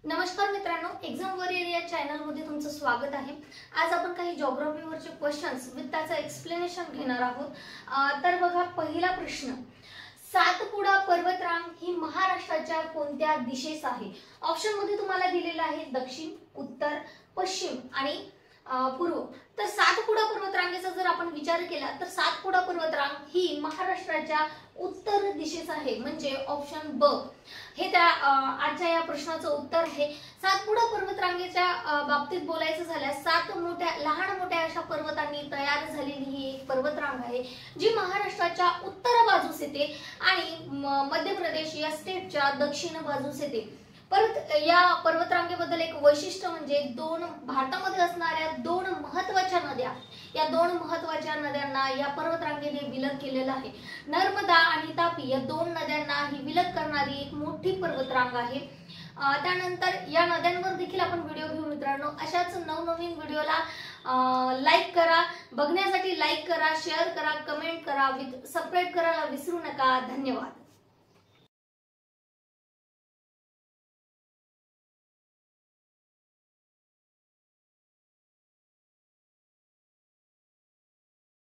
नमस्कार मित्रांनो, exam warrior या चॅनलमध्ये तुमचं स्वागत आहे। आज आपण काही जिओग्राफीवरचे क्वेश्चन्स विथ त्याचं एक्सप्लेनेशन घेणार आहोत। तर बघा, पहिला प्रश्न, सातपुडा पर्वतरांग ही महाराष्ट्राच्या कोणत्या दिशेस आहे? ऑप्शन मध्ये तुम्हाला दिलेला आहे दक्षिण, उत्तर, पश्चिम आणि पूर्व। तर सातपुडा पर्वतरांगेचा जर आपण विचार केला तर सातपुडा पर्वतरांग ही महाराष्ट्राच्या उत्तर दिशेस आहे, म्हणजे ऑप्शन ब हे त्या आजच्या या प्रश्नाचं उत्तर आहे। सातपुडा पर्वतरांगेच्या बाबतीत बोलायचं झाल्यास सात मोठ्या लहान मोठ्या अशा पर्वतांनी तयार झालेली ही एक पर्वतरांग आहे, जी महाराष्ट्राच्या उत्तर बाजूस येते आणि मध्य प्रदेश या स्टेटच्या दक्षिण बाजूस येते। परत या पर्वतरांगेबद्दल एक वैशिष्ट्य म्हणजे भारतामध्ये असणाऱ्या दोन महत्त्वाच्या नद्या, या दोन महत्त्वाच्या नद्यांना या पर्वतरांगेने विलग केलेलं आहे। नर्मदा आणि तापी या दोन नद्यांना ही विलग करणारी एक मोठी पर्वतरांग आहे। त्यानंतर या नद्यांवर देखील आपण व्हिडिओ घेऊ मित्रांनो। अशाच नवनवीन व्हिडिओला लाईक करा, बघण्यासाठी लाईक करा, शेअर करा, कमेंट करा, सबस्क्राइब करायला विसरू नका। धन्यवाद।